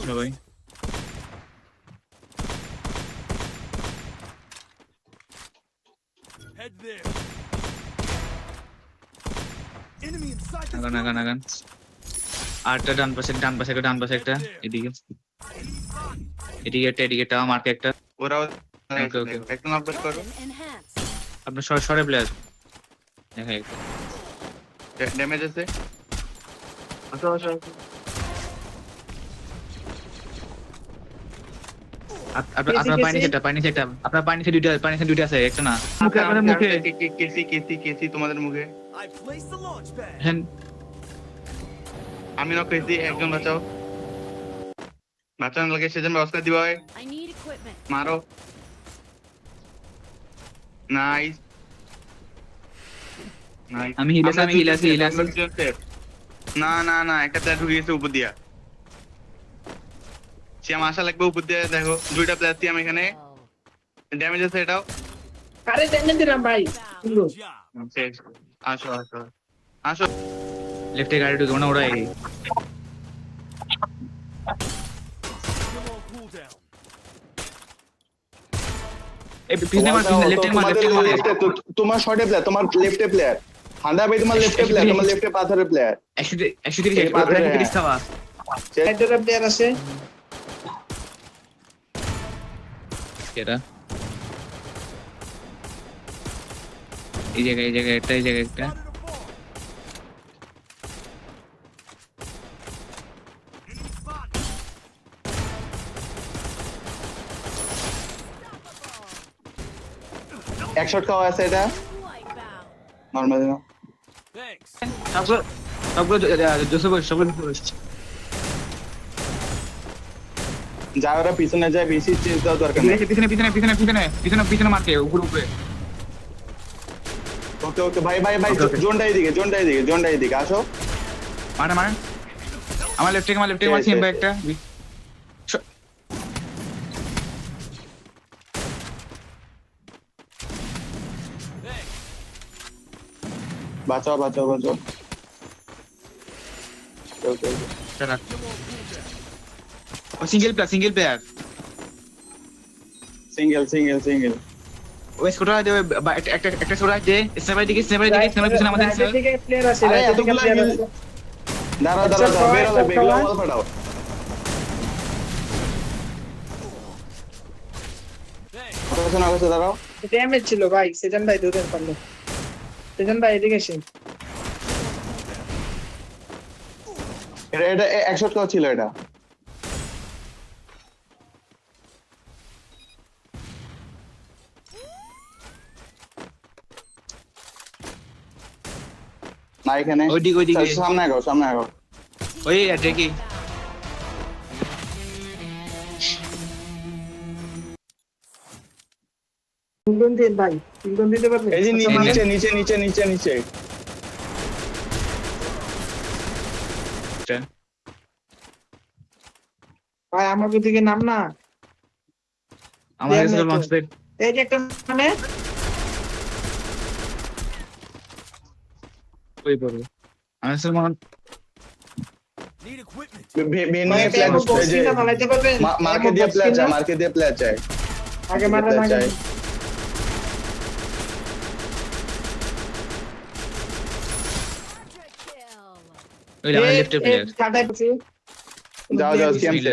সবাই। আগান আগান। আরটা ডান পাশে একটা এদিকে একটা মার্কে একটা। ওরাও ওকে ওকে একদম আপডেট করো। আপনার সরে প্লেয়ার দেখা একটা ড্যামেজ আছে। আসো আসো আসো। আপনার পানি সেটা আপনার পানি দুইটা আছে একটা না মুখে আপনাদের মুখে কেসি তোমাদের মুখে। হ্যাঁ আমি নক কেসি, একজন বাঁচাও। বাঁচানোর লাগে সেজন্য ব্যবস্থা দিবা হয়। মারো। Nice nice. আমি হিল আছি না না না, একটা প্লেয়ার ঢুকে গেছে উপর দিয়া। সে আমার আশা লাগবে উপর দিয়ে। দেখো দুইটা প্লেয়ার টিম এখানে। ড্যামেজ আছে এটাও। আরে ড্যামেজ দিলাম ভাই। আসো আসো আসো। লেফটে গাড়ি ঢুকে ওরা ওরাই তোমার শর্টে প্লেয়ার, তোমার লেফটে প্লেয়ার। হান্ডা ভাই তোমার লেফটে প্লেয়ার, তোমার লেফটে পাথরের প্লেয়ার। 130 খাওয়া সাইডের প্লেয়ার আছে। এটা এই জায়গায় একটা এক শট খাওয়া আছে এটা নরমালি না। সবগুলো যা ওরা পিছনে যায়, বেশি চেঞ্জ দেওয়ার দরকার নেই। পিছনে মারকে উপরে ওকে ওকে ভাই ভাই ভাই, জোনটা এদিকে আসো। মারে আমার লেফটে মারছি ভাই একটা বাঁচাও। ওকে সিঙ্গেল প্লেয়ার সিঙ্গেল। ওই স্কোয়াড দেবে একটা স্কোয়াড দে স্নাইপার দিকে পিছনে আমাদের দিকে প্লেয়ার আছে, আরে দিকে এতগুলা প্লেয়ার হিল। আছে। দাঁড়া বের হলো, বেগলা বল ফাটাও। কথা দাঁড়াও। ড্যামেজ ছিল ভাই, সেজন ভাই দুজন পারলো। সেজন ভাই এদিকে এসে। এটা এক শট খাওয়া ছিল এটা। না এখানে ওইদিকে সামনে আগাও। ওই দেখি তিনজন দিন ভাই, তিনজন দিতে পারবে। এই যে নিচে ভাই আমাকে দিকে নাম না। আমার কাছে লঞ্চ প্যাড এই যে একটা মানে ওই পড়বে আমার কাছে মনে বেনিয়ে ফ্ল্যাগ বক্সিং না বানাইতে পারবে। মার্কে দিয়ে প্লেয়ার চাই আগে মারা না। ওই আমার লেফটে প্লেয়ার কাটাই আছে। যাও সিএম সে।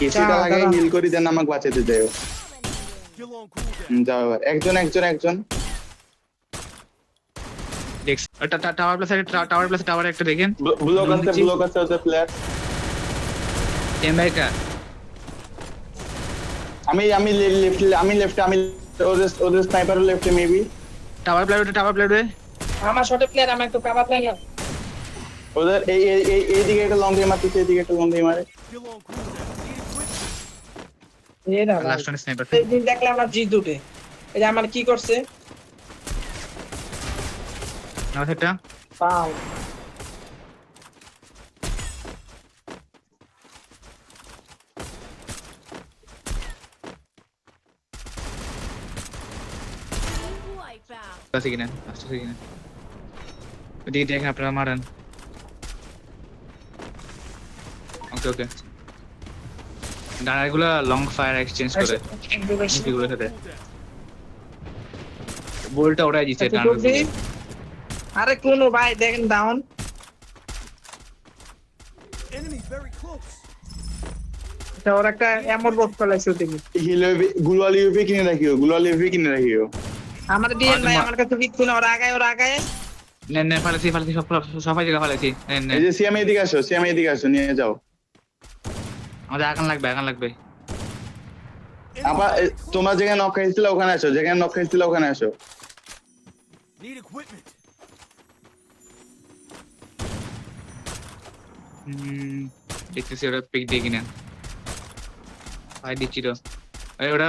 কিছুটা আগে হিল করি দেন, আমাকে বাঁচাতে যাও। যাও একজন টাওয়ার প্লাস টাওয়ার একটা দেখেন ব্লক আছে ওদের প্লেয়ার। এমআইকা আমি লেফট ওদের স্নাইপার লেফটে মেবি। টাওয়ার প্লেয়ার আমার শটে প্লেয়ার, আমার একটু কাভার প্লেয়ার। ওদের এই দিকে একটা লং গেম আছে, এই দিকে একটা লং গেম মারে। এই না লাস্ট ওয়ান স্নাইপার এই দিন দেখলাম আমরা জি দুটে। এই যে আমার কি করছে নাও সেটা পাও। আছে কিনা ওদিকে দেখেন আপনারা মারেন। ওকে ওকে, ডানারগুলো লং ফায়ার এক্সচেঞ্জ করে এগুলোর সাথে বোল্টটা ওরাই দিচ্ছে আচ্ছা, ডানার। টুপি। আরে কোন ভাই দেখেন ডাউন। ওর একটা এমন বক্স ফেলাইছে ওদিকে। হিলো গুলাল ইউপি কিনে রাখিও, গুলাল ইউপি কিনে রাখিও। আমার দিয়ে নাই, আমার কাছে কিচ্ছু না। ওর আগায় নেন নেন, ফালাইছি সবাই জায়গা ফালাইছি। নেন এই নেন, যে সিএম এদিকে আসো, সিএম এদিকে আসো, নিয়ে যাও। আমাদের আগান লাগবে। আবার তোমরা যেখানে নক খাইছিল ওখানে আসো, যেখানে নক খাইছিল ওখানে আসো। দেখতেছি ওরা পিক দিয়ে কিনা ভাই দিচ্ছি তো। ওরা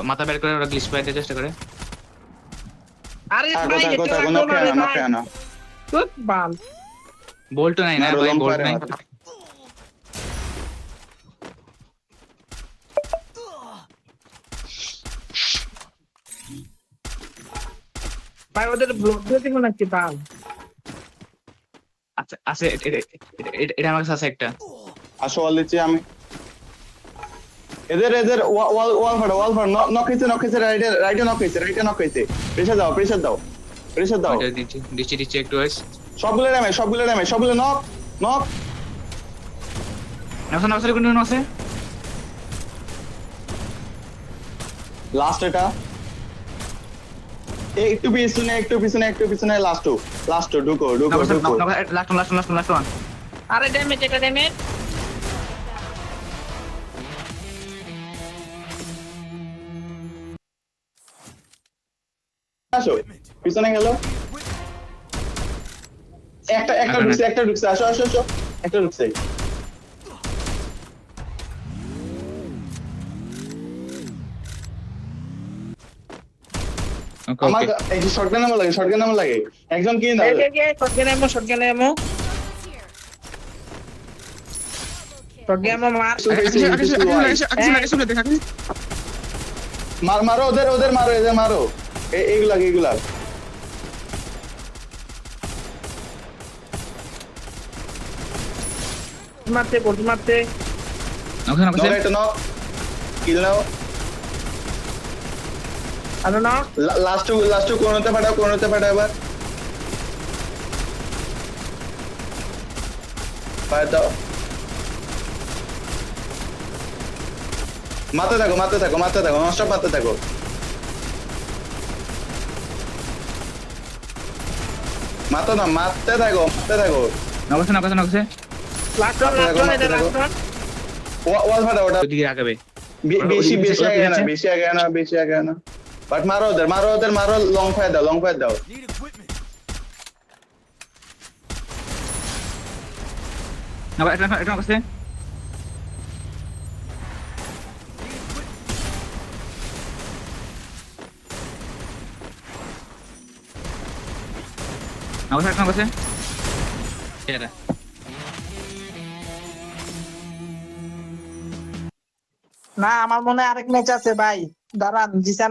মাথা বের করে ওরা গ্লিচ পাইতে চেষ্টা করে। আরে থাকো ভাই থাকো এটা থাকো, লাগতো নক না খায় রে না, নক ভাই। খায় না। তুই বাল। বোল্ট নাই না মারো, ভাই, long বোল্ট fire নাই। মারো। ভাই ওদের ব্লক দিয়ে দিব নাকি বাল। আচ্ছা আছে, এটা আমার কাছে আছে একটা। আসো, ওয়াল দিচ্ছি আমি। এদের ওয়াল ফাড়ো, নক খাইছে, রাইটে নক খাইছে। প্রেসার দাও। ওইটা দিচ্ছি একটু ওয়াইস। সবগুলো নক। নকশা কোন আছে? লাস্ট এটা একটু পিছনে লাস্ট ঢুকো। Last one. আরে ড্যামেজ, এটা ড্যামেজ। আসো, পিছনে গেল একটা ঢুকছে। আসো একটা ঢুকছে। ওকে আমার ওকে, এই শটগান নাম লাগে একজন কিনে দাও। শটগান এমো মার। মারো ওদের মারো এইগুলা মারতে নকশা একটা নক কিল নাও। আরে না লাস্ট কোনতে পাঠাও এবার ফায়ার দাও। মারতে থাকো ননস্টপ মারতে থাকো। মারতে থাকো। নকশা লাস্ট ওয়ান। ওয়াল ফাটা ওটা ওদিকে আগাবে। বেশি আগে না বাট মারো ওদের লং ফায়ার দাও। এটা নকশা এটা না, আমার মনে হয় আরেক ম্যাচ আছে ভাই, দাঁড়ান জিসান